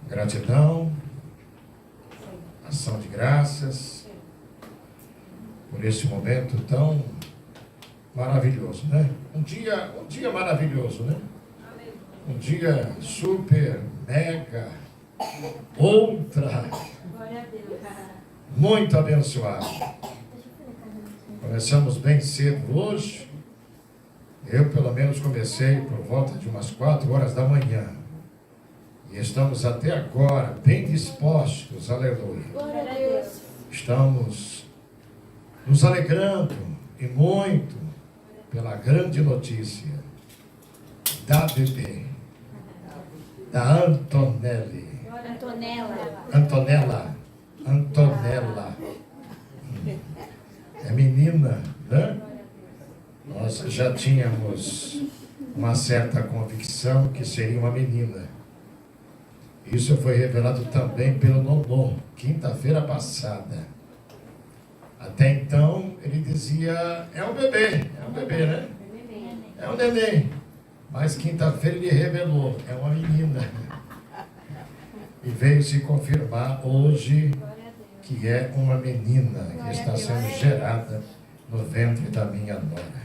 Gratidão, ação de graças por esse momento tão maravilhoso, né? Um dia maravilhoso, né? Um dia super, mega, ultra, muito abençoado. Começamos bem cedo hoje. Eu, pelo menos, comecei por volta de umas 4 horas da manhã. E estamos até agora bem dispostos, aleluia. Glória a Deus. Estamos nos alegrando e muito pela grande notícia da bebê, da Antonella. É menina, né? Nós já tínhamos uma certa convicção que seria uma menina. Isso foi revelado também pelo Nonô, quinta-feira passada. Até então, ele dizia, é um bebê, né? É um neném. Mas quinta-feira ele revelou, é uma menina. E veio se confirmar hoje que é uma menina que está sendo gerada no ventre da minha nora.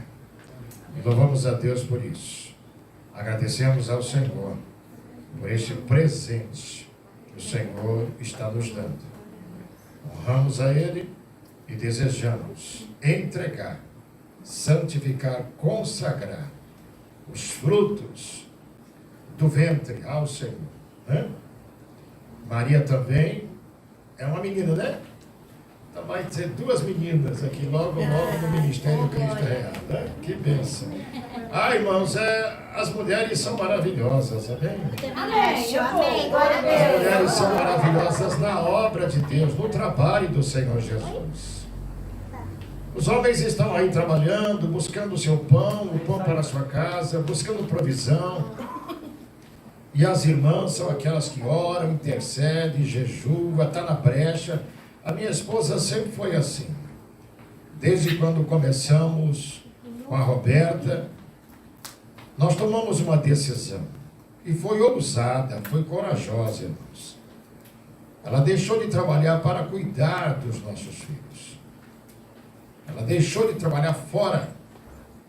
E louvamos a Deus por isso. Agradecemos ao Senhor por este presente que o Senhor está nos dando. Honramos a Ele e desejamos entregar, santificar, consagrar os frutos do ventre ao Senhor, né? Maria também é uma menina, né? Então vai ter 2 meninas aqui logo no Ministério Cristo Real, né? Que bênção. Irmãos, as mulheres são maravilhosas, amém? Amém. As mulheres são maravilhosas na obra de Deus, no trabalho do Senhor Jesus. Os homens estão aí trabalhando, buscando o seu pão, o pão para a sua casa, buscando provisão. E as irmãs são aquelas que oram, intercedem, jejuam, estão na brecha. A minha esposa sempre foi assim. Desde quando começamos com a Roberta, nós tomamos uma decisão. E foi ousada, foi corajosa, irmãos. Ela deixou de trabalhar para cuidar dos nossos filhos. Ela deixou de trabalhar fora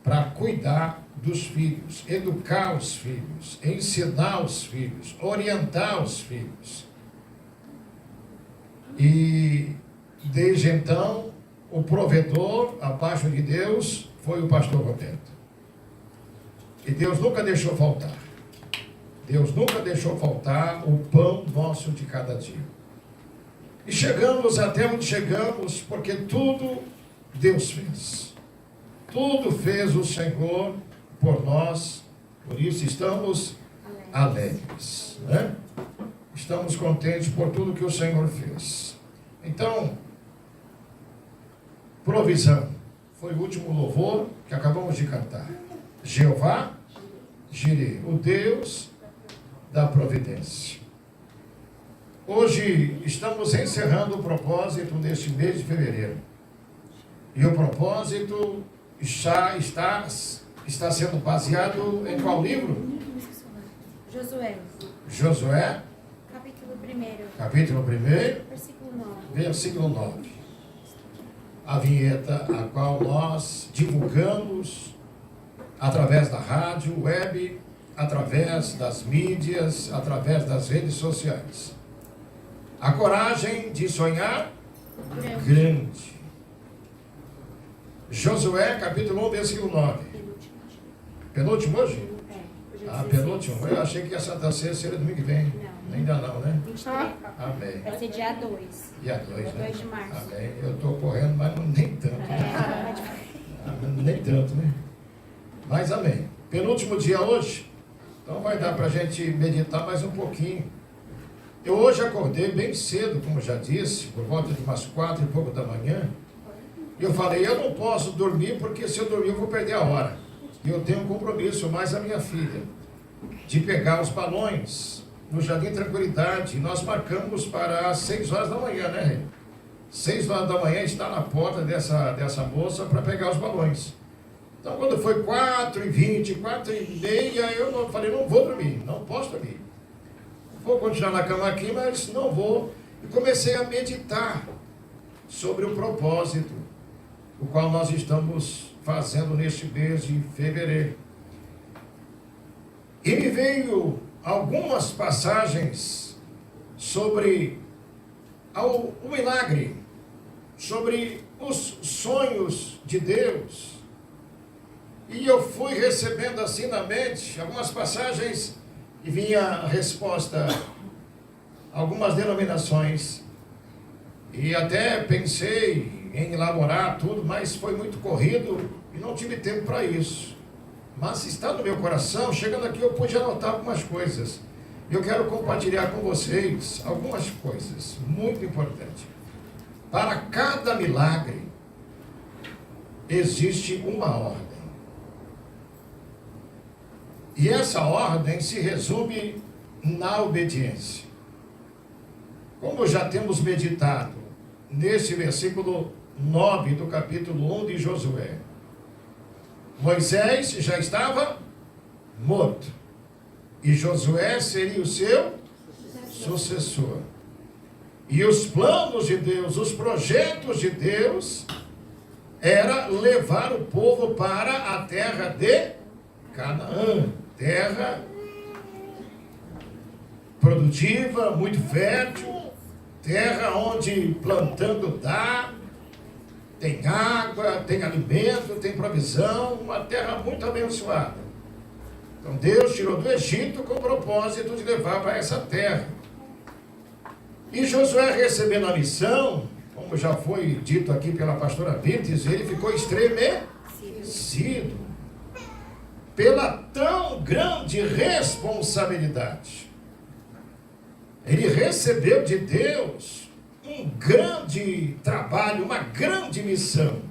para cuidar dos filhos, educar os filhos, ensinar os filhos, orientar os filhos. E desde então, o provedor, abaixo de Deus, foi o pastor Roberto. E Deus nunca deixou faltar. Deus nunca deixou faltar o pão nosso de cada dia. E chegamos até onde chegamos, porque tudo Deus fez. Tudo fez o Senhor por nós, por isso estamos alegres, né? Estamos contentes por tudo que o Senhor fez. Então, provisão, foi o último louvor que acabamos de cantar. Jeová Jireh, o Deus da providência. Hoje estamos encerrando o propósito neste mês de fevereiro. E o propósito está sendo baseado em qual livro? Josué. Capítulo 1. Versículo 9. A vinheta a qual nós divulgamos através da rádio, web, através das mídias, através das redes sociais. A coragem de sonhar grande. Josué, capítulo 1, versículo 9. Penúltimo hoje? Penúltimo. Eu achei que a Santa Ceia seria domingo que vem. Não. Ainda não, né? 23. Amém. Vai ser dia 2. Dia 2, né? 2 de março. Amém. Eu estou correndo, mas nem tanto. Nem tanto, né? Mas amém. Penúltimo dia hoje. Então vai dar para a gente meditar mais um pouquinho. Eu hoje acordei bem cedo, como já disse, por volta de umas 4 e pouco da manhã. E eu falei, eu não posso dormir, porque se eu dormir eu vou perder a hora. E eu tenho um compromisso, mais a minha filha, de pegar os balões no Jardim Tranquilidade. E nós marcamos para as 6 horas da manhã, né, Rei? 6 horas da manhã está na porta dessa moça para pegar os balões. Então, quando foi 4h20, 4h30, eu falei, não vou dormir, não posso dormir. vou continuar na cama aqui, mas não vou. E comecei a meditar sobre o propósito, o qual nós estamos fazendo neste mês de fevereiro. E me veio algumas passagens sobre o milagre, sobre os sonhos de Deus. E eu fui recebendo assim na mente algumas passagens e vinha a resposta a algumas denominações. E até pensei em elaborar tudo, mas foi muito corrido e não tive tempo para isso. Mas está no meu coração, chegando aqui eu pude anotar algumas coisas. Eu quero compartilhar com vocês algumas coisas muito importantes. Para cada milagre existe uma ordem. E essa ordem se resume na obediência. Como já temos meditado nesse versículo 9 do capítulo 1 de Josué, Moisés já estava morto. E Josué seria o seu sucessor. E os planos de Deus, os projetos de Deus, era levar o povo para a terra de Canaã. Terra produtiva, muito fértil. Terra onde plantando dá, tem água, tem alimento, tem provisão. Uma terra muito abençoada. Então Deus tirou do Egito com o propósito de levar para essa terra. E Josué, recebendo a missão, como já foi dito aqui pela pastora Virtes, ele ficou estremecido pela tão grande responsabilidade. Ele recebeu de Deus um grande trabalho, uma grande missão.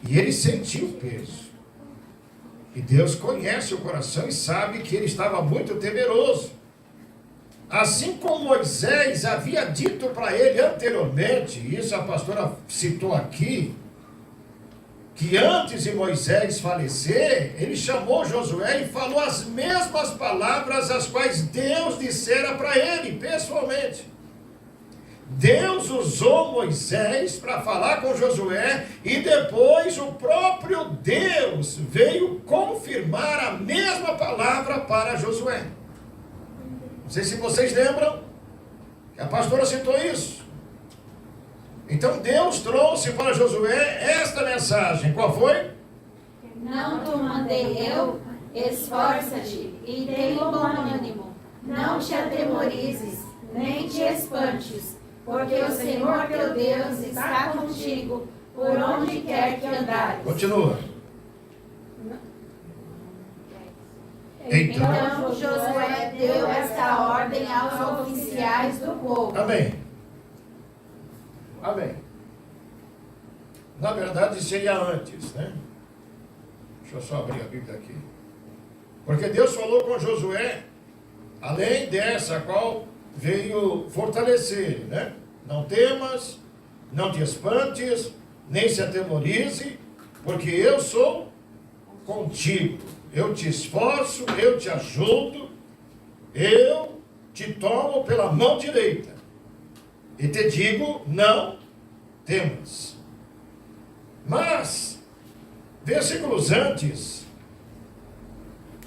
E ele sentiu o peso. E Deus conhece o coração e sabe que ele estava muito temeroso. Assim como Moisés havia dito para ele anteriormente, isso a pastora citou aqui, que antes de Moisés falecer, ele chamou Josué e falou as mesmas palavras as quais Deus dissera para ele, pessoalmente. Deus usou Moisés para falar com Josué e depois o próprio Deus veio confirmar a mesma palavra para Josué. Não sei se vocês lembram que a pastora citou isso. Então Deus trouxe para Josué esta mensagem. Qual foi? Não te mandei eu, esforça-te e tem bom ânimo. Não te atemorizes, nem te espantes, porque o Senhor teu Deus está contigo por onde quer que andares. Continua. Então Josué deu esta ordem aos oficiais do povo. Amém. Amém. Na verdade seria antes, né? Deixa eu só abrir a Bíblia aqui. Porque Deus falou com Josué, além dessa qual veio fortalecer, né? Não temas, não te espantes, nem se atemorize, porque eu sou contigo. Eu te esforço, eu te ajudo, eu te tomo pela mão direita e te digo, não temas. Mas, versículos antes,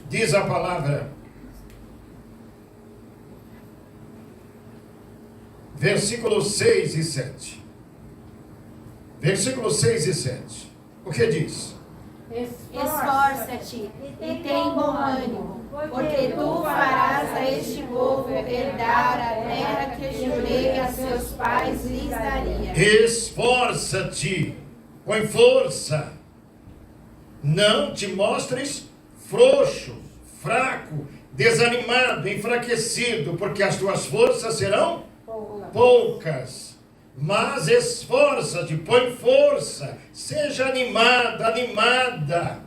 diz a palavra, versículos 6 e 7. Versículos 6 e 7. O que diz? Esforça-te e tem bom ânimo, porque tu farás a este povo herdar a terra que jurei a seus pais lhes daria. Esforça-te, põe força, não te mostres frouxo, fraco, desanimado, enfraquecido, porque as tuas forças serão poucas. Mas esforça-te, põe força, seja animado, animada,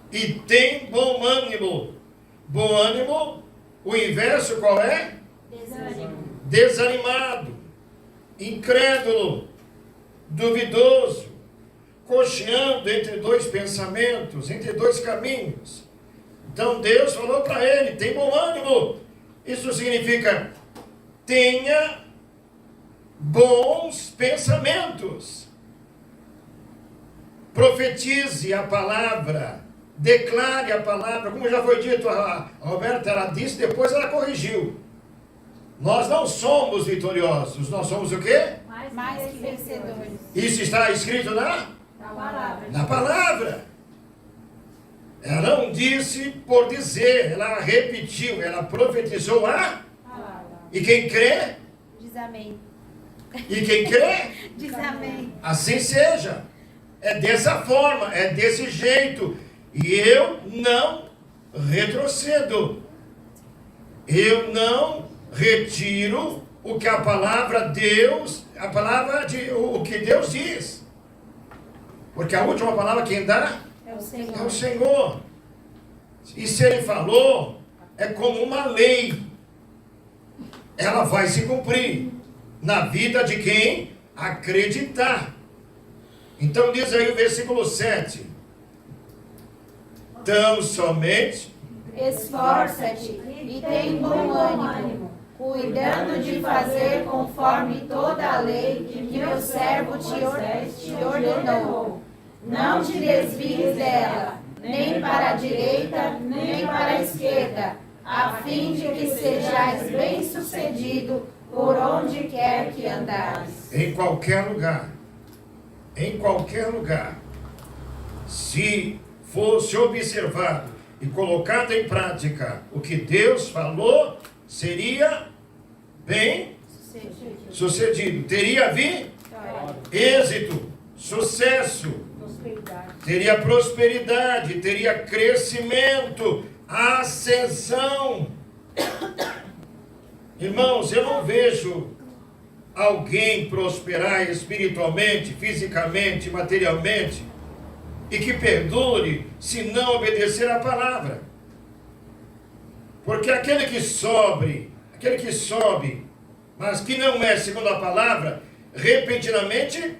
e tem bom ânimo. Bom ânimo, o inverso qual é? Desânimo. Desanimado, incrédulo, duvidoso, cocheando entre dois pensamentos, entre dois caminhos. Então Deus falou para ele, tem bom ânimo, Isso significa: tenha bons pensamentos. Profetize a palavra, declare a palavra. Como já foi dito, a Roberta, ela disse, depois ela corrigiu. Nós não somos vitoriosos, nós somos o quê? Mais que vencedores. Isso está escrito na Palavra. Na palavra. Ela não disse por dizer, ela repetiu, ela profetizou a. Palavra. E quem crê? Diz amém. E quem crê? Diz amém. Assim seja. É dessa forma, é desse jeito. E eu não retrocedo. Eu não retiro o que a palavra Deus, o que Deus diz. Porque a última palavra quem dá É o Senhor. é o Senhor. E se Ele falou, é como uma lei. Ela vai se cumprir na vida de quem acreditar. Então diz aí o versículo 7. Tão somente Esforça-te e tem bom ânimo, cuidando de fazer conforme toda a lei que meu servo te ordenou. Não te desvies dela, nem para a direita, nem para a esquerda, a fim de que sejais bem-sucedido por onde quer que andares. em qualquer lugar. Em qualquer lugar. Se fosse observado e colocado em prática o que Deus falou, seria bem sucedido. Teria êxito, sucesso, teria prosperidade, teria crescimento, ascensão. Irmãos, eu não vejo alguém prosperar espiritualmente, fisicamente, materialmente, e que perdure se não obedecer à palavra. Porque aquele que sobe, mas que não é segundo a palavra, repentinamente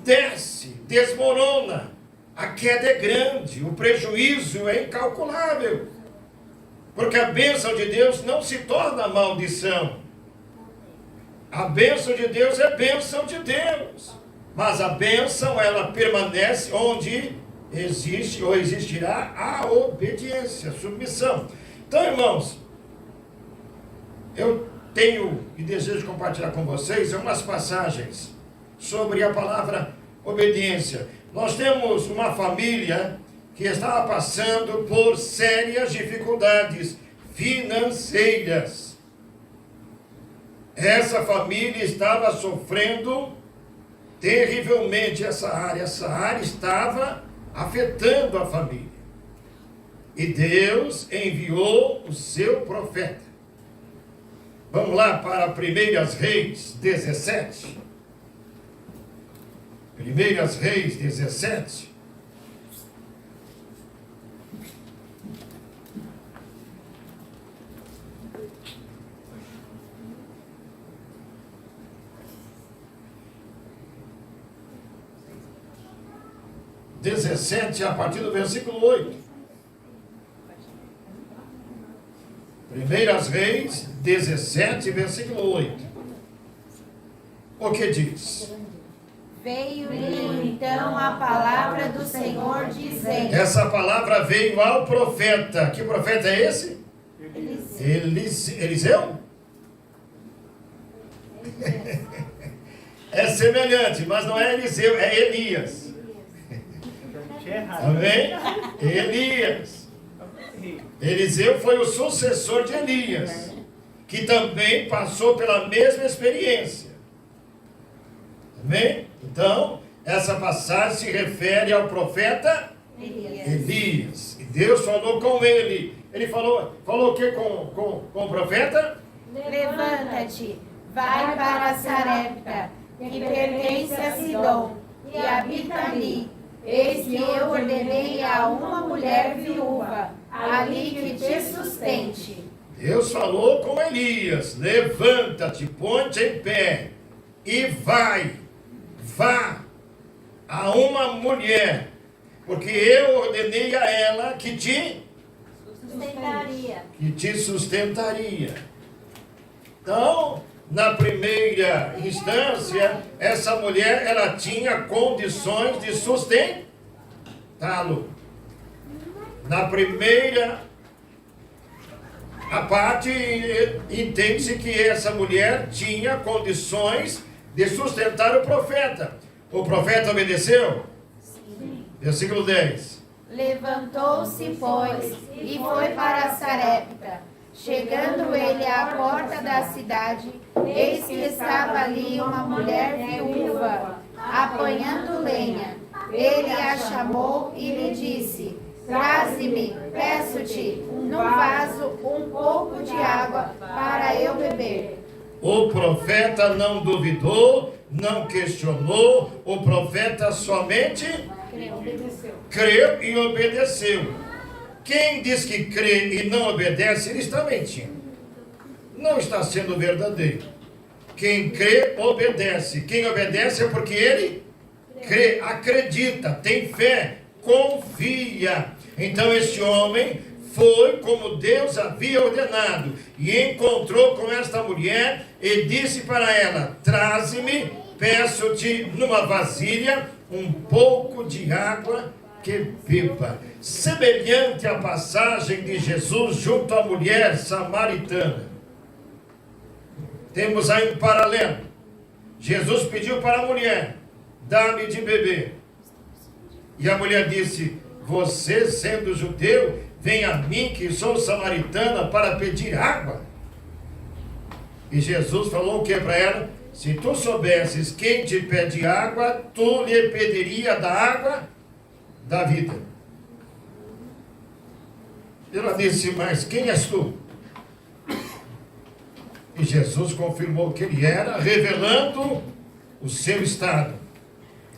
desce, desmorona. A queda é grande, o prejuízo é incalculável. Porque a bênção de Deus não se torna maldição. A bênção de Deus é bênção de Deus. Mas a bênção, ela permanece onde existe ou existirá a obediência, a submissão. Então, irmãos, eu tenho e desejo compartilhar com vocês algumas passagens sobre a palavra obediência. Nós temos uma família que estava passando por sérias dificuldades financeiras. Essa família estava sofrendo terrivelmente essa área estava afetando a família. E Deus enviou o seu profeta. Vamos lá para 1 Reis 17. 1 Reis 17. A partir do versículo 8. 1 Reis 17, versículo 8. O que diz? Veio-lhe então a palavra do Senhor dizendo. Essa palavra veio ao profeta. Que profeta é esse? Eliseu? É semelhante, mas não é Eliseu, é Elias. Amém? Elias. Eliseu foi o sucessor de Elias, que também passou pela mesma experiência. Amém? Então, essa passagem se refere ao profeta Elias. E Deus falou com ele. Ele falou o que com o profeta? Levanta-te, vai para Sarepta, que pertence a Sidom, e habita ali. Eis que eu ordenei a uma mulher viúva, ali que te sustente. Deus falou com Elias: levanta-te, ponte em pé, e vá a uma mulher, porque eu ordenei a ela que te sustentaria. Que te sustentaria. Então, na primeira instância, essa mulher, ela tinha condições de sustentá-lo. Na primeira a parte, entende-se que essa mulher tinha condições de sustentar o profeta. O profeta obedeceu? Sim. Versículo 10. Levantou-se, pois, e foi para Sarepta. Chegando ele à porta da cidade, eis que estava ali uma mulher viúva, apanhando lenha. Ele a chamou e lhe disse: traze-me, peço-te, num vaso um pouco de água para eu beber. O profeta não duvidou, não questionou, o profeta somente creu e obedeceu. Quem diz que crê e não obedece, ele está mentindo. Não está sendo verdadeiro. Quem crê, obedece. Quem obedece é porque ele crê, acredita, tem fé, confia. Então esse homem foi como Deus havia ordenado e encontrou com esta mulher e disse para ela: traze-me, peço-te numa vasilha um pouco de água que beba. Semelhante à passagem de Jesus junto à mulher samaritana. Temos aí um paralelo. Jesus pediu para a mulher: dá-me de beber. E a mulher disse: você, sendo judeu, vem a mim que sou samaritana para pedir água? E Jesus falou o que para ela? Se tu soubesses quem te pede água, tu lhe pediria da água da vida. Ela disse: mas quem és tu? E Jesus confirmou que ele era, revelando o seu estado,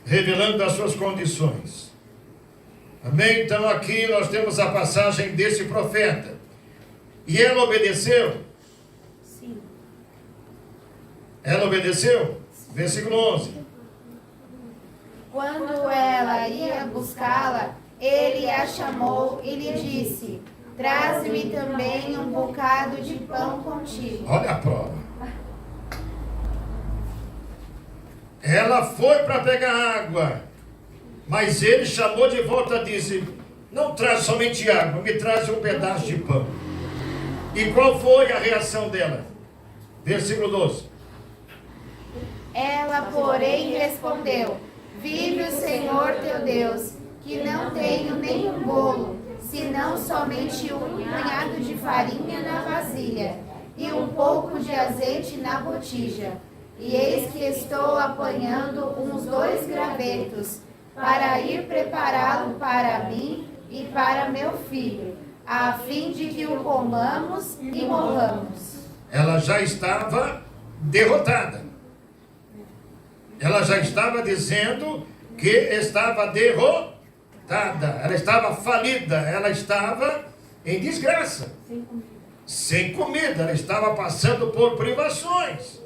revelando as suas condições. Amém? Então aqui nós temos a passagem desse profeta. E ela obedeceu? Sim. Ela obedeceu? Versículo 11. Quando ela ia buscá-la, ele a chamou e lhe disse: traze-me também um bocado de pão contigo. Olha a prova. Ela foi para pegar água, mas ele chamou de volta e disse: não traz somente água, me traz um pedaço de pão. E qual foi a reação dela? Versículo 12. Ela, porém, respondeu: vive o Senhor teu Deus, que não tenho nenhum bolo, senão somente um punhado de farinha na vasilha e um pouco de azeite na botija. E eis que estou apanhando uns 2 gravetos, para ir prepará-lo para mim e para meu filho, a fim de que o comamos e morramos. Ela já estava derrotada. Ela já estava dizendo que estava derrotada. Ela estava falida. Ela estava em desgraça. Sem comida. Ela estava passando por privações.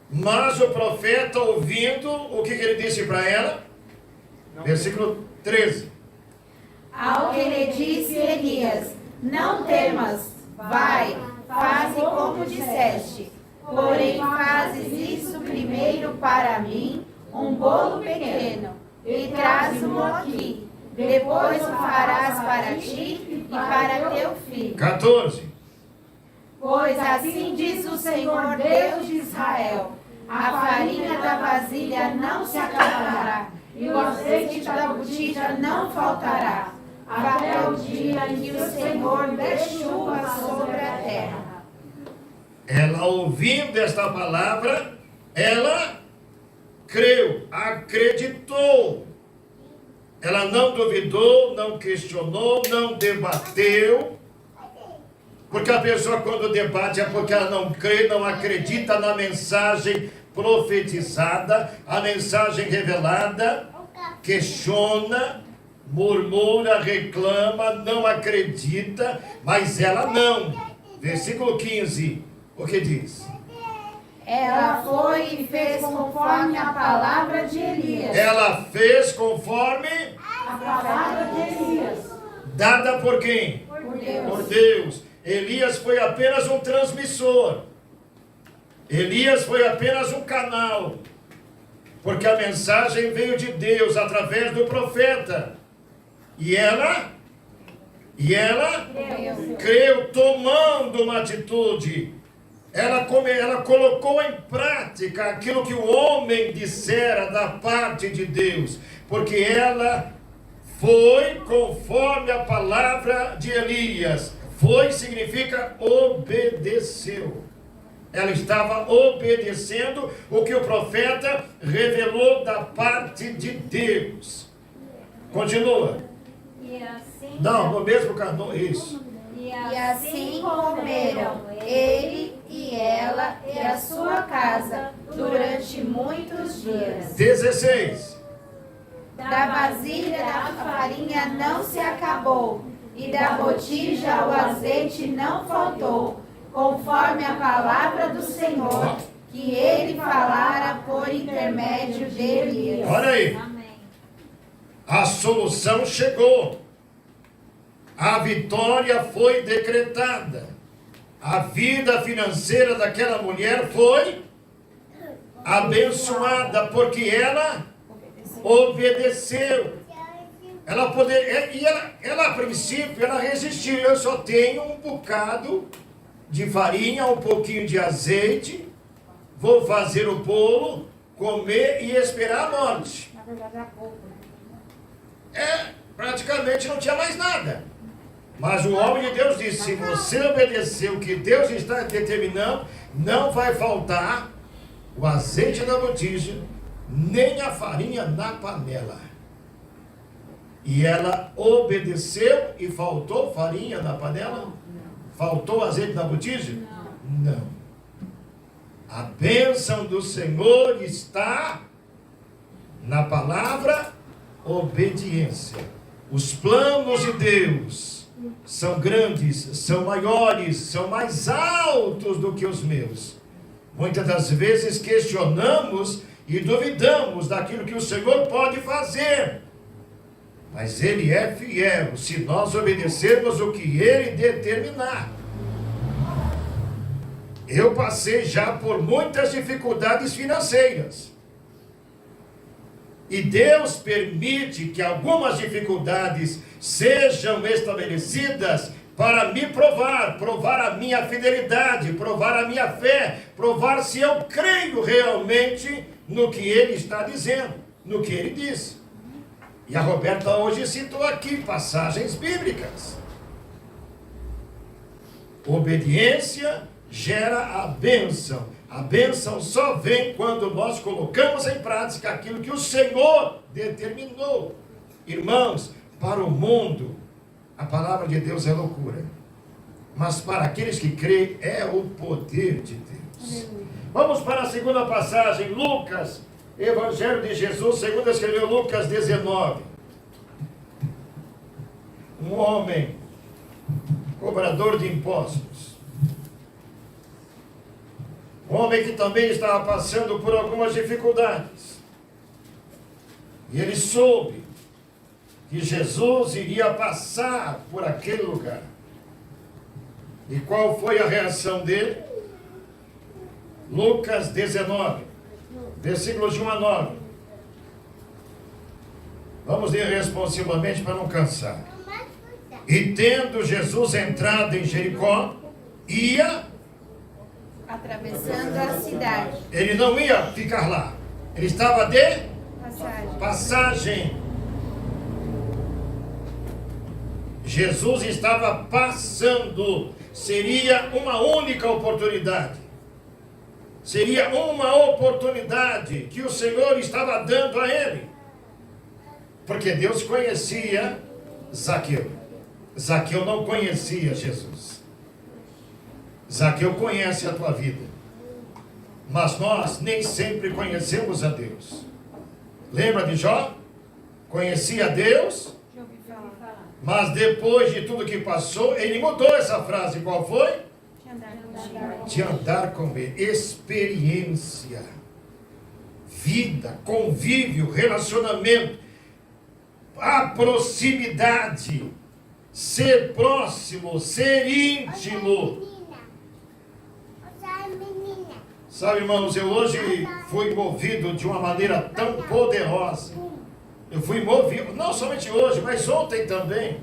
Mas o profeta, ouvindo, o que ele disse para ela? Versículo 13. Ao que lhe disse Elias: não temas, vai, faze como disseste. Porém fazes isso primeiro para mim, um bolo pequeno, e traz-o aqui. Depois o farás para ti e para teu filho. 14. Pois assim diz o Senhor Deus de Israel: a farinha da vasilha não se acabará, e o azeite da botija não faltará, até o dia em que o Senhor dê chuva sobre a terra. Ela, ouvindo esta palavra, ela creu, acreditou. Ela não duvidou, não questionou, não debateu. Porque a pessoa, quando debate, é porque ela não crê, não acredita na mensagem profetizada, a mensagem revelada, questiona, murmura, reclama, não acredita, mas ela não. Versículo 15. O que diz? Ela foi e fez conforme a palavra de Elias. Ela fez conforme A palavra de Elias. dada por quem? Por por Deus. Elias foi apenas um transmissor. Elias foi apenas um canal. Porque a mensagem veio de Deus através do profeta. E ela creu, tomando uma atitude. Ela colocou em prática aquilo que o homem dissera da parte de Deus. Porque ela foi conforme a palavra de Elias. Foi significa obedeceu. Ela estava obedecendo o que o profeta revelou da parte de Deus. Continua. E assim, Não, no mesmo canto, isso. e assim comeram ele e ela e a sua casa durante muitos dias. 16. Da vasilha da farinha não se acabou, e da botija o azeite não faltou, conforme a palavra do Senhor, que ele falara por intermédio de Elias. Olha aí. Amém. A solução chegou. A vitória foi decretada. A vida financeira daquela mulher foi abençoada, porque ela obedeceu. Ela a princípio, ela resistiu. Eu só tenho um bocado de farinha, um pouquinho de azeite. Vou fazer o bolo, comer e esperar a morte. Na verdade, é pouco. Praticamente não tinha mais nada. Mas o homem de Deus disse: se você obedecer o que Deus está determinando, não vai faltar o azeite na botija, nem a farinha na panela. E ela obedeceu e faltou farinha na panela? Faltou azeite na botija? Não. A bênção do Senhor está na palavra obediência. Os planos de Deus são grandes, são maiores, são mais altos do que os meus. Muitas das vezes questionamos e duvidamos daquilo que o Senhor pode fazer. Mas Ele é fiel se nós obedecermos o que Ele determinar. Eu passei já por muitas dificuldades financeiras. E Deus permite que algumas dificuldades sejam estabelecidas para me provar a minha fidelidade, provar a minha fé, provar se eu creio realmente no que Ele está dizendo, no que Ele diz. E a Roberta hoje citou aqui passagens bíblicas. Obediência gera a bênção. A bênção só vem quando nós colocamos em prática aquilo que o Senhor determinou. Irmãos, para o mundo, a palavra de Deus é loucura. Mas para aqueles que creem, é o poder de Deus. Vamos para a segunda passagem, Lucas, Evangelho de Jesus, segundo escreveu Lucas 19. Um homem, cobrador de impostos. Um homem que também estava passando por algumas dificuldades. E ele soube que Jesus iria passar por aquele lugar. E qual foi a reação dele? Lucas 19, versículos de 1 a 9. Vamos ler responsivamente para não cansar. E tendo Jesus entrado em Jericó, ia Atravessando a cidade. Ele não ia ficar lá. Ele estava de passagem. Jesus estava passando. Seria uma única oportunidade. Seria uma oportunidade que o Senhor estava dando a ele. Porque Deus conhecia Zaqueu. Zaqueu não conhecia Jesus. Zaqueu conhece a tua vida. Mas nós nem sempre conhecemos a Deus. Lembra de Jó? Conhecia Deus, mas depois de tudo que passou, ele mudou essa frase. Qual foi? De andar com ele. Experiência, vida, convívio, relacionamento, a proximidade. ser próximo, ser íntimo. Sabe, irmãos, eu hoje fui movido de uma maneira tão poderosa. Eu fui movido, não somente hoje, mas ontem também.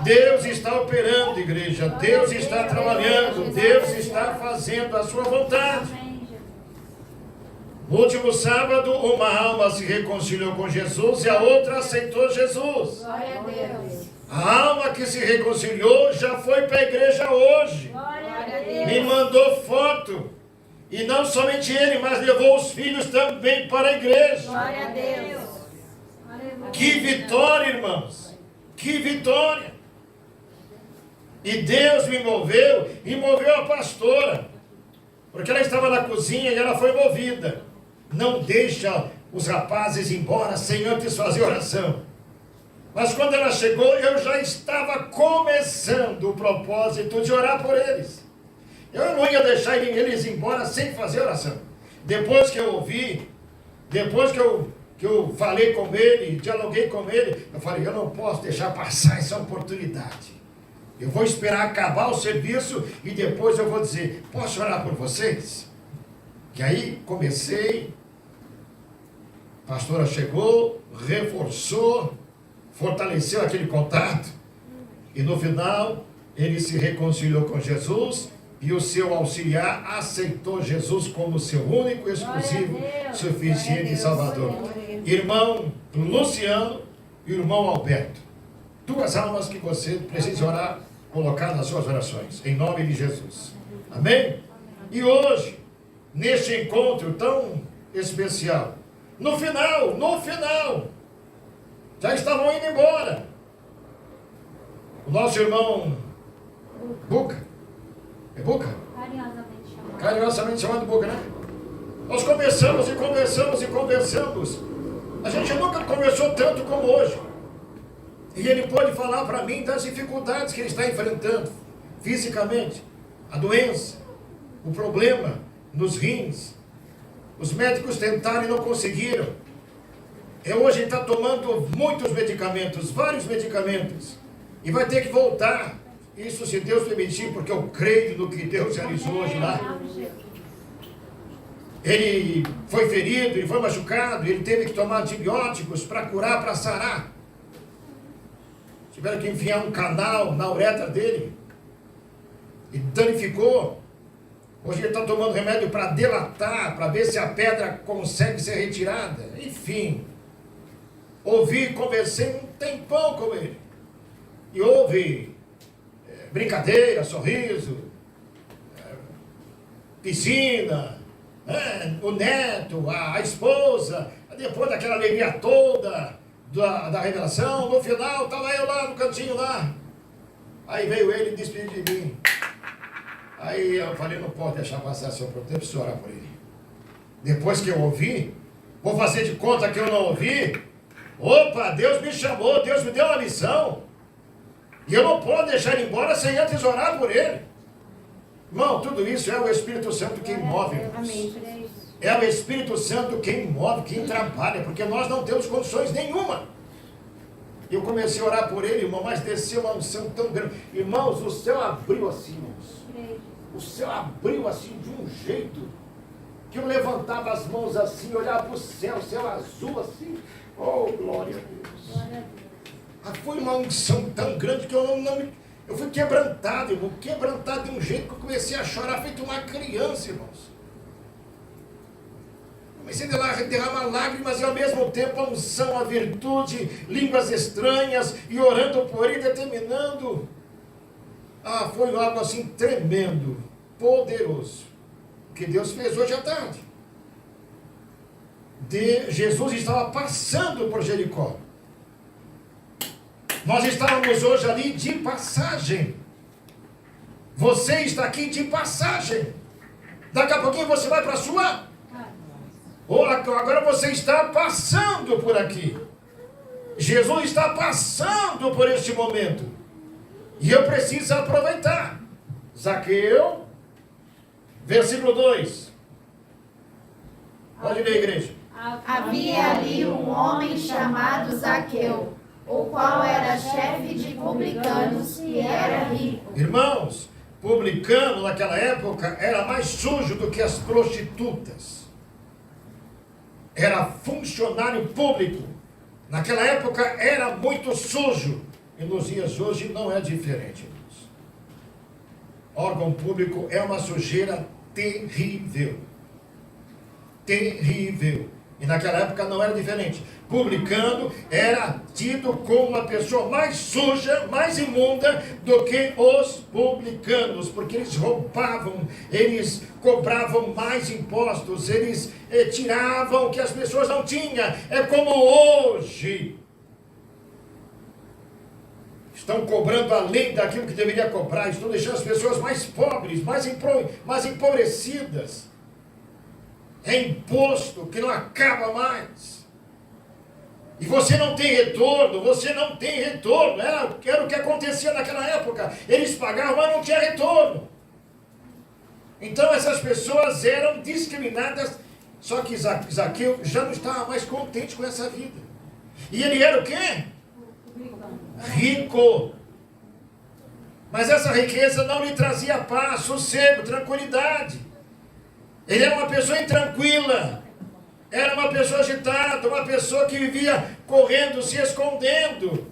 Deus está operando, igreja. Deus está trabalhando. Deus está fazendo a sua vontade. No último sábado, uma alma se reconciliou com Jesus e a outra aceitou Jesus. Glória a Deus. A alma que se reconciliou já foi para a igreja hoje. Glória a Deus. Me mandou foto. E não somente ele, mas levou os filhos também para a igreja. Glória a Deus. Que vitória, irmãos. Que vitória. E Deus me moveu e moveu a pastora. Porque ela estava na cozinha e ela foi movida. Não deixa os rapazes ir embora sem antes fazer oração. Mas quando ela chegou, eu já estava começando o propósito de orar por eles. Eu não ia deixar eles ir embora sem fazer oração. Depois que eu ouvi, depois que eu falei com ele, dialoguei com ele, eu falei, eu não posso deixar passar essa oportunidade. Eu vou esperar acabar o serviço e depois eu vou dizer, posso orar por vocês? E aí comecei, a pastora chegou, reforçou, fortaleceu aquele contato, e no final ele se reconciliou com Jesus, e o seu auxiliar aceitou Jesus como seu único, exclusivo, suficiente e salvador. Irmão Luciano e irmão Alberto, duas almas que você precisa orar, colocar nas suas orações, em nome de Jesus. Amém? E hoje, neste encontro tão especial, no final, já estavam indo embora. O nosso irmão Buca, é Buca? Carinhosamente chamado Buca, né? Nós conversamos e conversamos e conversamos. A gente nunca conversou tanto como hoje. E ele pode falar para mim das dificuldades que ele está enfrentando fisicamente, a doença, o problema nos rins. Os médicos tentaram e não conseguiram. Hoje ele está tomando muitos medicamentos, vários medicamentos, e vai ter que voltar. Isso se Deus permitir, porque eu creio no que Deus realizou hoje lá. Ele foi ferido, ele foi machucado, ele teve que tomar antibióticos para curar, para sarar. Tiveram que enfiar um canal na uretra dele. E danificou. Hoje ele está tomando remédio para dilatar, para ver se a pedra consegue ser retirada. Enfim. Ouvi, conversei um tempão com ele. E houve brincadeira, sorriso, piscina, o neto, a esposa. Depois daquela alegria toda da revelação, no final estava eu lá no cantinho lá. Aí veio ele e despediu de mim. Aí eu falei, não posso deixar passar essa oportunidade, preciso orar por ele. Depois que eu ouvi, vou fazer de conta que eu não ouvi. Opa, Deus me chamou, Deus me deu uma missão. E eu não posso deixar ele embora sem antes orar por ele. Irmão, tudo isso é o Espírito Santo quem move, irmãos. É o Espírito Santo quem move, quem trabalha, porque nós não temos condições nenhuma. Eu comecei a orar por ele, irmão, mas desceu uma unção tão grande. Irmãos, o céu abriu assim, irmãos. O céu abriu assim de um jeito que eu levantava as mãos assim, olhava para o céu azul assim. Oh, glória a Deus. Foi uma unção tão grande que eu fui quebrantado, irmão. Quebrantado de um jeito que eu comecei a chorar feito uma criança, irmãos. Comecei a derramar lágrimas e ao mesmo tempo a unção, a virtude, línguas estranhas e orando por ele, determinando. Foi algo assim tremendo, poderoso, que Deus fez hoje à tarde. Jesus estava passando por Jericó. Nós estávamos hoje ali de passagem. Você está aqui de passagem. Daqui a pouquinho você vai para a sua. Agora você está passando por aqui. Jesus está passando por este momento. E eu preciso aproveitar. Zaqueu, versículo 2. Pode ler, igreja. Havia ali um homem chamado Zaqueu, o qual era chefe de publicanos e era rico. Irmãos, publicano naquela época era mais sujo do que as prostitutas. Era funcionário público. Naquela época era muito sujo. E nos dias de hoje não é diferente, irmãos. Órgão público é uma sujeira terrível. Terrível. E naquela época não era diferente. Publicano era tido como uma pessoa mais suja, mais imunda do que os publicanos, porque eles roubavam, eles cobravam mais impostos, eles tiravam o que as pessoas não tinham. É como hoje. Estão cobrando além daquilo que deveria cobrar, estão deixando as pessoas mais pobres, mais empobrecidas. É imposto que não acaba mais. E você não tem retorno, Era o que acontecia naquela época. Eles pagavam, mas não tinha retorno. Então essas pessoas eram discriminadas. Só que Zaqueu já não estava mais contente com essa vida. E ele era o quê? Rico. Mas essa riqueza não lhe trazia paz, sossego, tranquilidade. Ele era uma pessoa intranquila. Era uma pessoa agitada, uma pessoa que vivia correndo, se escondendo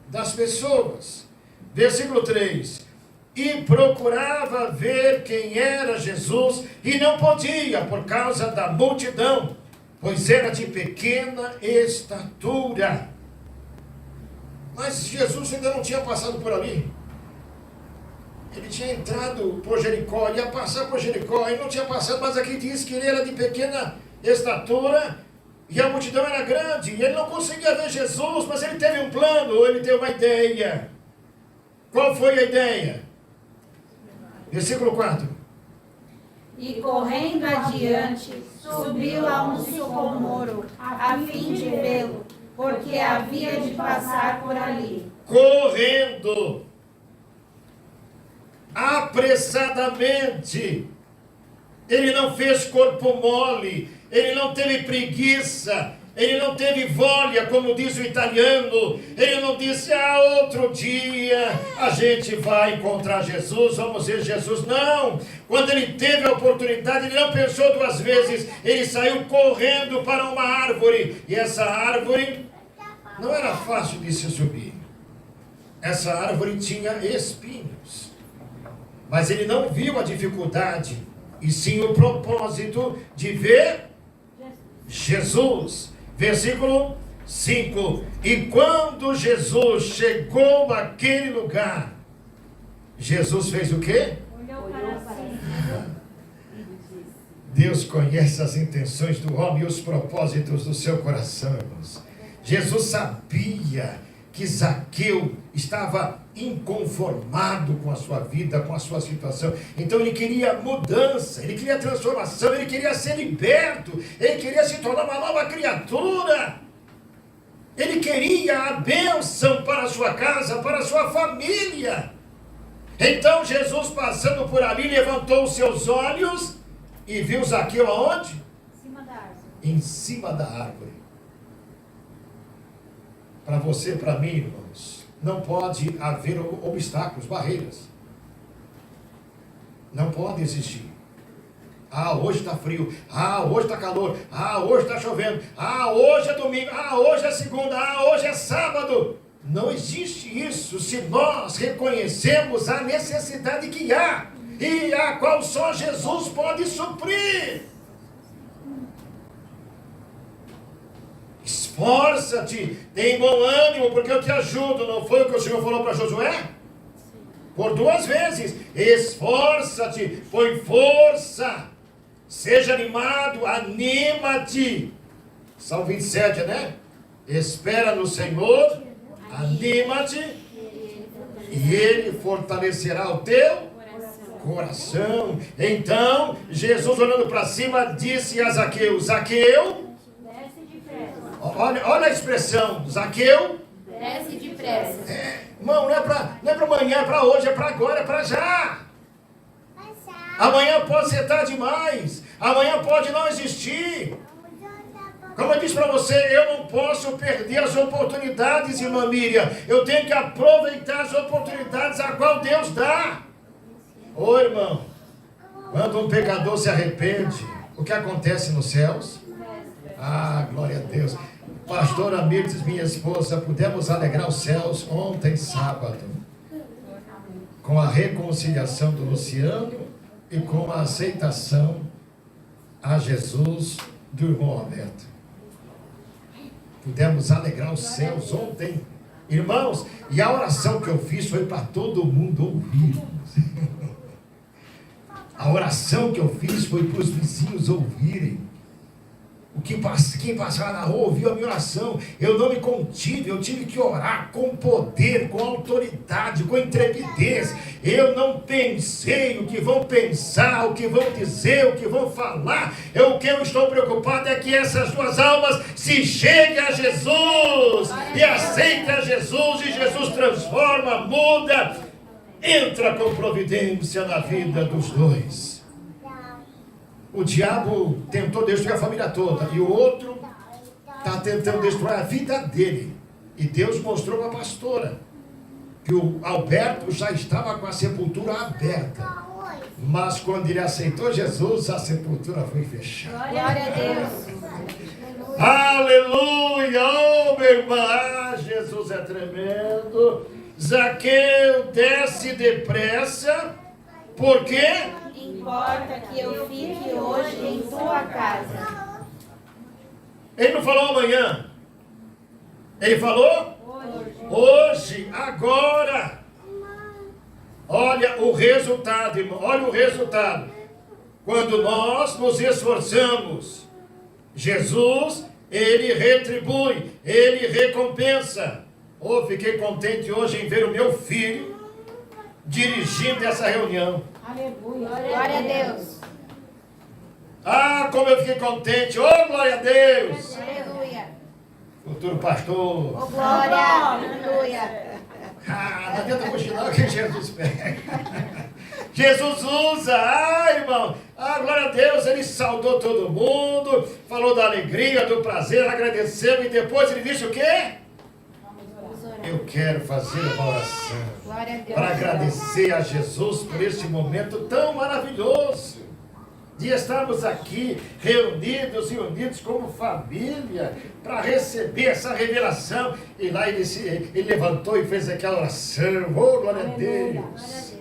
das pessoas. Versículo 3. E procurava ver quem era Jesus, e não podia, por causa da multidão, pois era de pequena estatura. Mas Jesus ainda não tinha passado por ali. Ele tinha entrado por Jericó, ia passar por Jericó, ele não tinha passado, mas aqui diz que ele era de pequena estatura, e a multidão era grande, e ele não conseguia ver Jesus, mas ele teve um plano, ele teve uma ideia. Qual foi a ideia? Versículo 4. E correndo adiante, subiu a um sicomoro, a fim de vê-lo, porque havia de passar por ali. Correndo, apressadamente. Ele não fez corpo mole, ele não teve preguiça, ele não teve voglia, como diz o italiano. Ele não disse, outro dia a gente vai encontrar Jesus, vamos ver Jesus. Não, quando ele teve a oportunidade, ele não pensou duas vezes, ele saiu correndo para uma árvore, e essa árvore não era fácil de se subir. Essa árvore tinha espinhos, mas ele não viu a dificuldade, e sim o propósito de ver Jesus. Versículo 5. E quando Jesus chegou àquele lugar, Jesus fez o quê? Olhou para cima. Deus conhece as intenções do homem e os propósitos do seu coração, irmãos. Jesus sabia que Zaqueu estava inconformado com a sua vida, com a sua situação. Então ele queria mudança, ele queria transformação, ele queria ser liberto, ele queria se tornar uma nova criatura. Ele queria a bênção para a sua casa, para a sua família. Então Jesus, passando por ali, levantou os seus olhos e viu Zaqueu aonde? Em cima da árvore. Em cima da árvore. Para você, para mim, irmãos, não pode haver obstáculos, barreiras. Não pode existir. Hoje está frio. Hoje está calor. Hoje está chovendo. Hoje é domingo. Hoje é segunda. Hoje é sábado. Não existe isso se nós reconhecemos a necessidade que há e a qual só Jesus pode suprir. Esforça-te, tem bom ânimo, porque eu te ajudo. Não foi o que o Senhor falou para Josué? Por 2 vezes. Esforça-te, põe força, seja animado, anima-te. Salmo 27, né? Espera no Senhor, anima-te, e Ele fortalecerá o teu coração. Então, Jesus, olhando para cima, disse a Zaqueu: Zaqueu, olha a expressão, Zaqueu, desce depressa. Irmão, não é para amanhã, é para hoje, é para agora, é para já. Amanhã pode ser tarde demais, amanhã pode não existir. Como eu disse para você, eu não posso perder as oportunidades, irmã Miriam. Eu tenho que aproveitar as oportunidades a qual Deus dá. Ô irmão, quando um pecador se arrepende, o que acontece nos céus? Ah, glória a Deus. Pastora Mirtes, minha esposa, pudemos alegrar os céus ontem, sábado, com a reconciliação do Luciano e com a aceitação a Jesus do irmão Roberto. Pudemos alegrar os céus ontem, irmãos, e a oração que eu fiz foi para todo mundo ouvir. A oração que eu fiz foi para os vizinhos ouvirem. Quem passava na rua ouviu a minha oração. Eu não me contive, eu tive que orar com poder, com autoridade, com intrepidez. Eu não pensei o que vão pensar, o que vão dizer, o que vão falar. O que eu estou preocupado é que essas duas almas se cheguem a Jesus e aceitem a Jesus, e Jesus transforma, muda, entra com providência na vida dos dois. O diabo tentou destruir a família toda, e o outro está tentando destruir a vida dele. E Deus mostrou para a pastora que o Alberto já estava com a sepultura aberta, mas quando ele aceitou Jesus, a sepultura foi fechada. Glória a Deus. Aleluia! Oh, meu irmão, Jesus é tremendo. Zaqueu, desce depressa. Por quê? Importa que eu fique hoje em tua casa. Ele não falou amanhã. Ele falou? Hoje, agora. Olha o resultado, irmão. Olha o resultado. Quando nós nos esforçamos, Jesus, Ele retribui, Ele recompensa. Oh, fiquei contente hoje em ver o meu filho dirigindo essa reunião. Aleluia. Glória a Deus. Ah, como eu fiquei contente. Oh, glória a Deus. Aleluia. Futuro pastor. Oh, glória. Aleluia. Ah, não adianta cochilar que Jesus pega. Jesus usa. Ah, irmão. Ah, glória a Deus. Ele saudou todo mundo. Falou da alegria, do prazer, agradeceu. E depois ele disse o quê? Eu quero fazer uma oração para agradecer a Jesus por este momento tão maravilhoso de estarmos aqui reunidos e unidos como família para receber essa revelação. E lá ele levantou e fez aquela oração. Oh, glória a Deus!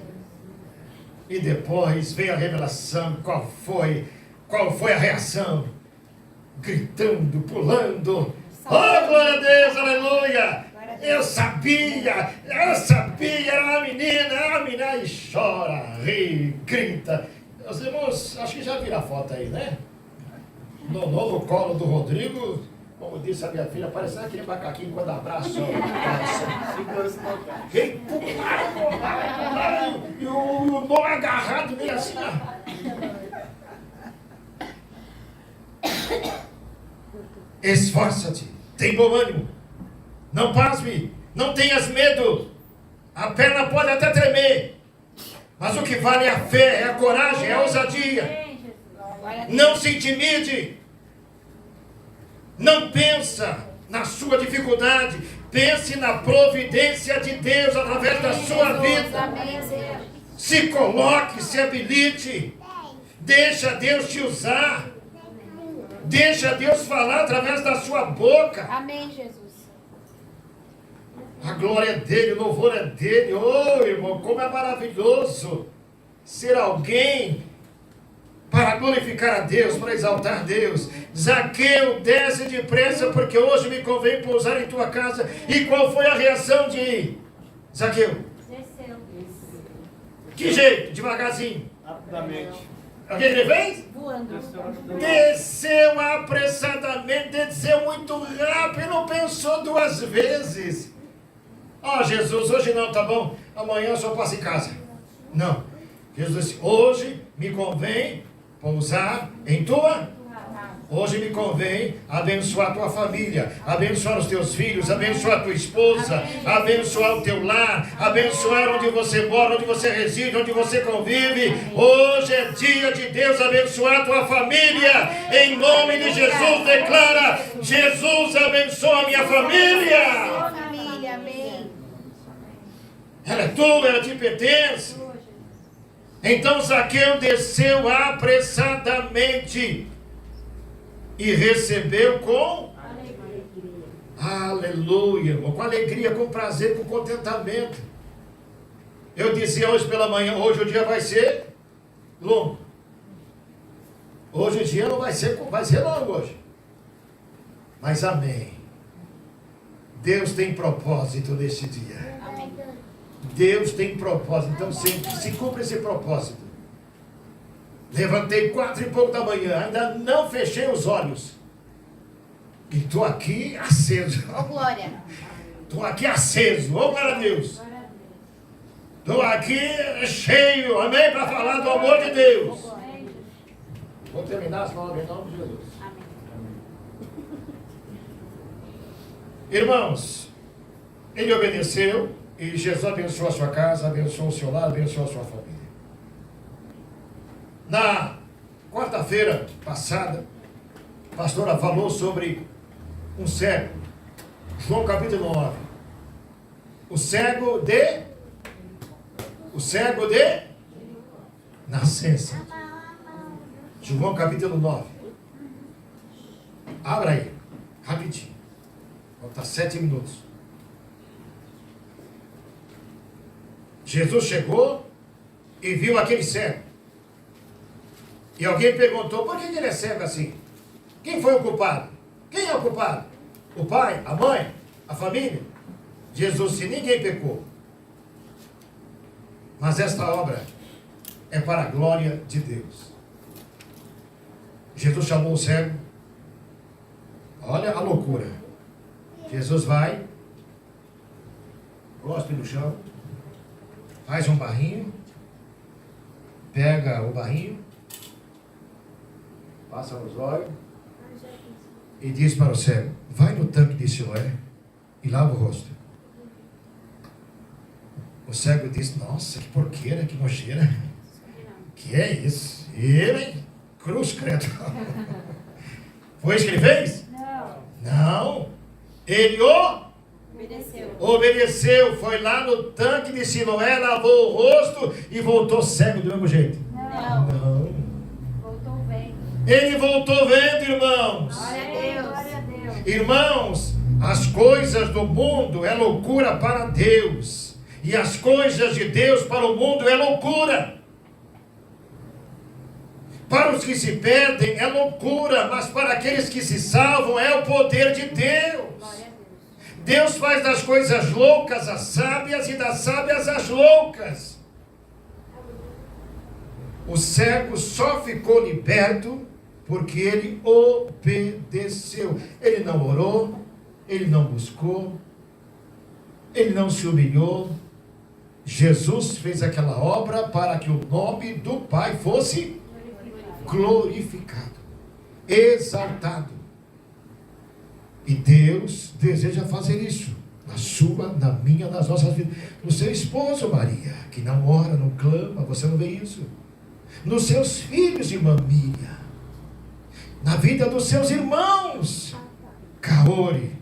E depois veio a revelação. Qual foi a reação? Gritando, pulando. Oh, glória a Deus, aleluia! Eu sabia, era uma menina, e chora, ri, grita. Os irmãos, acho que já viram a foto aí, né? No colo do Rodrigo, como disse a minha filha, parecendo aquele macaquinho quando abraça o ele pularam, e o nó agarrado nele assim, Esforça-te, tem bom ânimo. Não pasme, não tenhas medo. A perna pode até tremer, mas o que vale é a fé, é a coragem, é a ousadia. Não se intimide. Não pensa na sua dificuldade. Pense na providência de Deus através da sua vida. Se coloque, se habilite. Deixa Deus te usar. Deixa Deus falar através da sua boca. Amém, Jesus. A glória é dele, o louvor é dele. Oh, irmão, como é maravilhoso ser alguém para glorificar a Deus, para exaltar Deus. Zaqueu, desce depressa, porque hoje me convém pousar em tua casa. E qual foi a reação de Zaqueu? Desceu. Que jeito? Devagarzinho. Rapidamente. O que ele fez? Voando. Desceu apressadamente, desceu muito rápido, não pensou duas vezes. Ah, Jesus, hoje não, tá bom? Amanhã eu só passo em casa. Não. Jesus disse, hoje me convém pousar em tua Hoje me convém abençoar a tua família, abençoar os teus filhos, abençoar a tua esposa, abençoar o teu lar, abençoar onde você mora, onde você reside, onde você convive. Hoje é dia de Deus abençoar a tua família. Em nome de Jesus, declara: Jesus abençoa a minha família. Família, amém. Ela é tua, ela te pertence. Então Zaqueu desceu apressadamente e recebeu com aleluia, irmão, com alegria, com prazer, com contentamento. Eu dizia hoje pela manhã, hoje o dia vai ser longo. Hoje o dia não vai ser longo hoje. Mas amém. Deus tem propósito neste dia. Amém. Deus tem propósito. Então se cumpre esse propósito. Levantei 4 e pouco da manhã, ainda não fechei os olhos. E estou aqui aceso. Ô, glória. Estou aqui aceso. Ô, glória a Deus. Estou aqui cheio, amém, para falar do amor de Deus. Vou terminar as palavras em nome de Jesus. Irmãos, ele obedeceu e Jesus abençoou a sua casa, abençoou o seu lar, abençoou a sua família. Na quarta-feira passada, a pastora falou sobre um cego. João capítulo 9. O cego de nascença. João capítulo 9. Abra aí, rapidinho. Falta 7 minutos. Jesus chegou e viu aquele cego. E alguém perguntou: por que ele é cego assim? Quem foi o culpado? Quem é o culpado? O pai, a mãe, a família? Jesus disse: ninguém pecou. Mas esta obra é para a glória de Deus. Jesus chamou o cego. Olha a loucura. Jesus vai, cospe no chão, faz um barrinho, pega o barrinho, passa nos olhos e diz para o cego: vai no tanque de Siloé e lava o rosto. O cego disse: nossa, que porqueira, que nojeira. Que é isso? Ele, cruz credo. Foi isso que ele fez? Não. Ele obedeceu. Foi lá no tanque de Siloé, lavou o rosto e voltou cego do mesmo jeito. Não. Voltou vendo. Ele voltou vendo, irmãos. Glória a Deus. Irmãos, as coisas do mundo é loucura para Deus. E as coisas de Deus para o mundo é loucura. Para os que se perdem é loucura, mas para aqueles que se salvam é o poder de Deus. Deus faz das coisas loucas as sábias e das sábias as loucas. O cego só ficou liberto porque ele obedeceu. Ele não orou, ele não buscou, ele não se humilhou. Jesus fez aquela obra para que o nome do Pai fosse glorificado, exaltado. E Deus deseja fazer isso na sua, na minha, nas nossas vidas. No seu esposo, Maria, que não ora, não clama, você não vê isso. Nos seus filhos, irmã Miriam. Na vida dos seus irmãos, Kaori.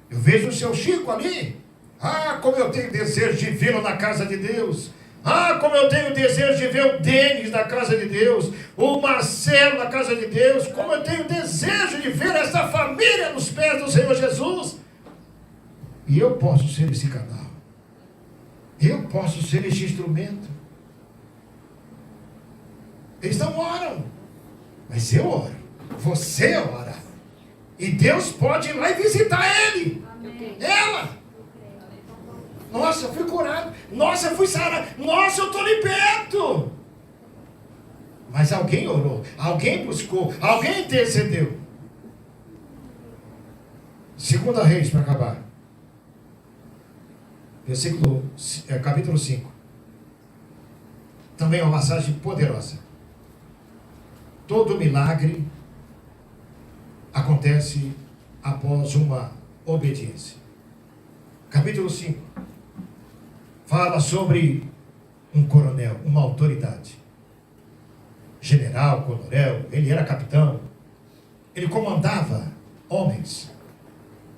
Eu vejo o seu Chico ali. Ah, como eu tenho desejo de vê-lo na casa de Deus. Ah, como eu tenho desejo de ver o Denis na casa de Deus, o Marcelo na casa de Deus. Como eu tenho desejo de ver essa família nos pés do Senhor Jesus. E eu posso ser esse canal. Eu posso ser esse instrumento. Eles não oram, mas eu oro. Você ora. E Deus pode ir lá e visitar ele. Ela. Nossa, eu fui curado. Nossa, eu fui sarado. Nossa, eu estou liberto. Mas alguém orou, alguém buscou, alguém intercedeu. 2 Reis, para acabar. Capítulo 5. Também é uma passagem poderosa. Todo milagre acontece após uma obediência. Capítulo 5 fala sobre um coronel, uma autoridade. General, coronel, ele era capitão, ele comandava homens,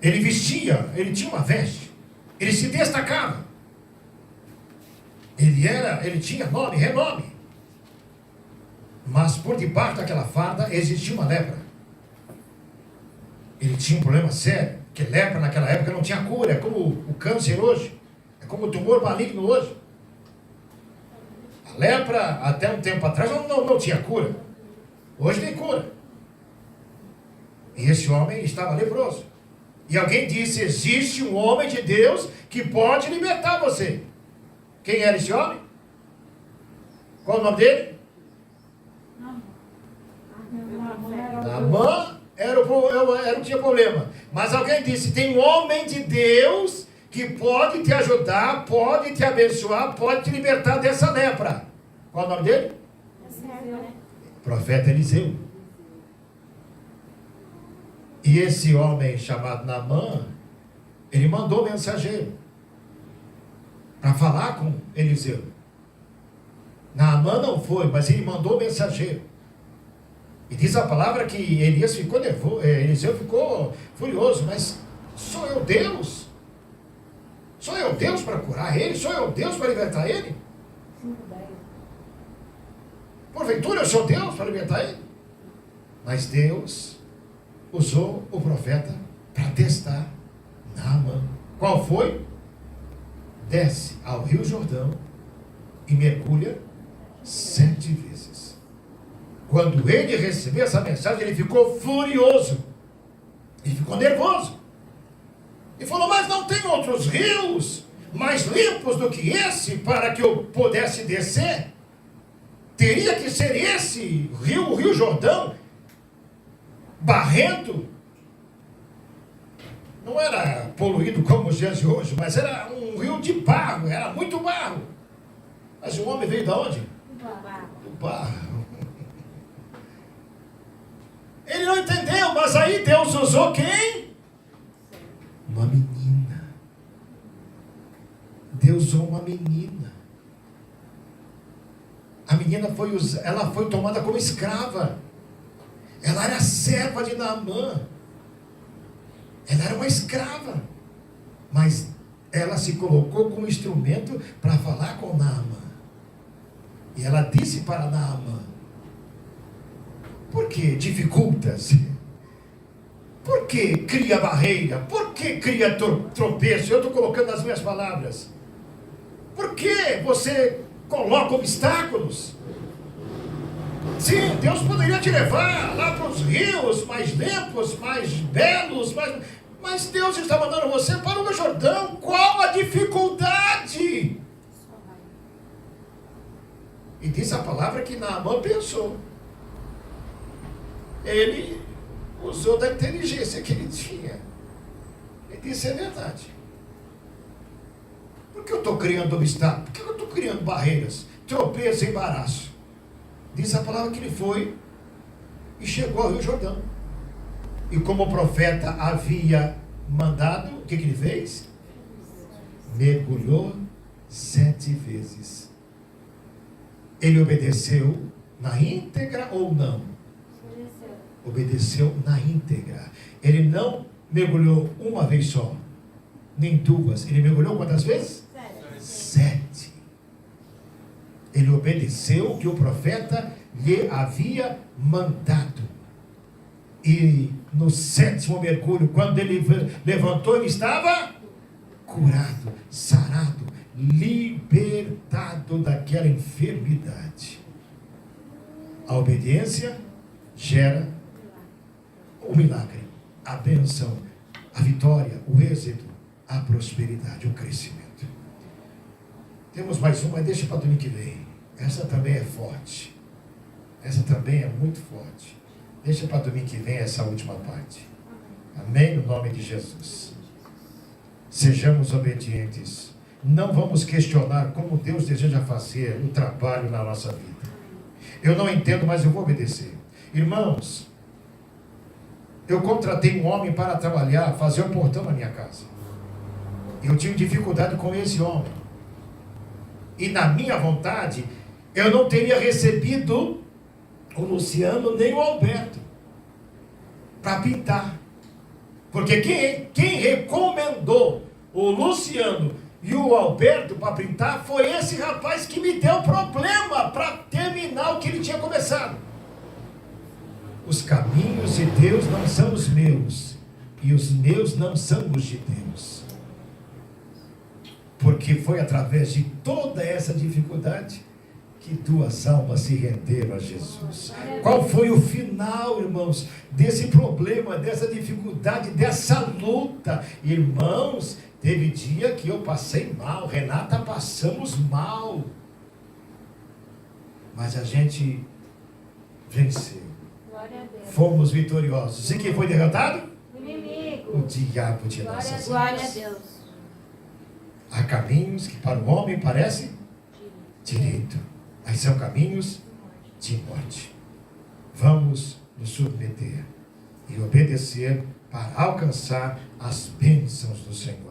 ele vestia, ele tinha uma veste, ele se destacava, ele tinha nome, renome, mas por debaixo daquela farda existia uma lepra. Ele tinha um problema sério, que lepra naquela época não tinha cura, é como o câncer hoje, é como o tumor maligno hoje. A lepra, até um tempo atrás, não tinha cura. Hoje tem cura. E esse homem estava leproso. E alguém disse, existe um homem de Deus que pode libertar você. Quem era esse homem? Qual o nome dele? Naamã era o que tinha problema. Mas alguém disse, tem um homem de Deus que pode te ajudar, pode te abençoar, pode te libertar dessa lepra. Qual o nome dele? Profeta Eliseu. E esse homem chamado Naamã, ele mandou mensageiro para falar com Eliseu. Naamã não foi, mas ele mandou mensageiro. E diz a palavra que Elias ficou nervoso, Eliseu ficou furioso, mas sou eu Deus? Sou eu Deus para curar ele? Sou eu Deus para libertar ele? Porventura eu sou Deus para libertar ele? Mas Deus usou o profeta para testar Naamã. Qual foi? Desce ao Rio Jordão e mergulha 7 vezes. Quando ele recebeu essa mensagem, ele ficou furioso. Ele ficou nervoso. E falou, mas não tem outros rios mais limpos do que esse para que eu pudesse descer? Teria que ser esse rio, o Rio Jordão, barrento. Não era poluído como os dias de hoje, mas era um rio de barro, era muito barro. Mas o homem veio de onde? Do barro. Ele não entendeu, mas aí Deus usou quem? Uma menina. Deus usou uma menina. A menina foi tomada como escrava. Ela era serva de Naamã. Ela era uma escrava. Mas ela se colocou como instrumento para falar com Naamã. E ela disse para Naamã, por que dificultas? Por que cria barreira? Por que cria tropeço? Eu estou colocando as minhas palavras. Por que você coloca obstáculos? Sim, Deus poderia te levar lá para os rios mais limpos, mais belos, mas Deus está mandando você para o Jordão. Qual a dificuldade? E diz a palavra que Naamã pensou. Ele usou da inteligência que ele tinha. Ele disse, é verdade. Por que eu estou criando obstáculos? Por que eu estou criando barreiras? Tropeço e embaraço. Diz a palavra que ele foi e chegou ao Rio Jordão. E como o profeta havia mandado, o que ele fez? Mergulhou 7 vezes. Ele obedeceu na íntegra ou não? Obedeceu na íntegra. Ele não mergulhou uma vez só, nem 2. Ele mergulhou quantas vezes? 7. Ele obedeceu o que o profeta lhe havia mandado. E no 7º mergulho, quando ele levantou, ele estava curado, sarado, libertado daquela enfermidade. A obediência gera o milagre, a bênção, a vitória, o êxito, a prosperidade, o crescimento. Temos mais uma, deixa para domingo que vem. Essa também é forte. Essa também é muito forte. Deixa para domingo que vem essa última parte. Amém? No nome de Jesus. Sejamos obedientes. Não vamos questionar como Deus deseja fazer o trabalho na nossa vida. Eu não entendo, mas eu vou obedecer. Irmãos, eu contratei um homem para trabalhar, fazer o portão na minha casa. Eu tive dificuldade com esse homem. E na minha vontade, eu não teria recebido o Luciano nem o Alberto para pintar. Porque quem recomendou o Luciano e o Alberto para pintar foi esse rapaz que me deu problema para terminar o que ele tinha começado. Os caminhos de Deus não são os meus, e os meus não são os de Deus. Porque foi através de toda essa dificuldade que 2 almas se renderam a Jesus. Qual foi o final, irmãos, desse problema, dessa dificuldade, dessa luta? Irmãos, teve dia que eu passei mal, Renata, passamos mal. Mas a gente venceu. Fomos vitoriosos. E quem foi derrotado? O inimigo. O diabo de nossas Glória a vidas. Deus. Há caminhos que para o homem parecem direito, mas são caminhos de morte. Vamos nos submeter e obedecer para alcançar as bênçãos do Senhor.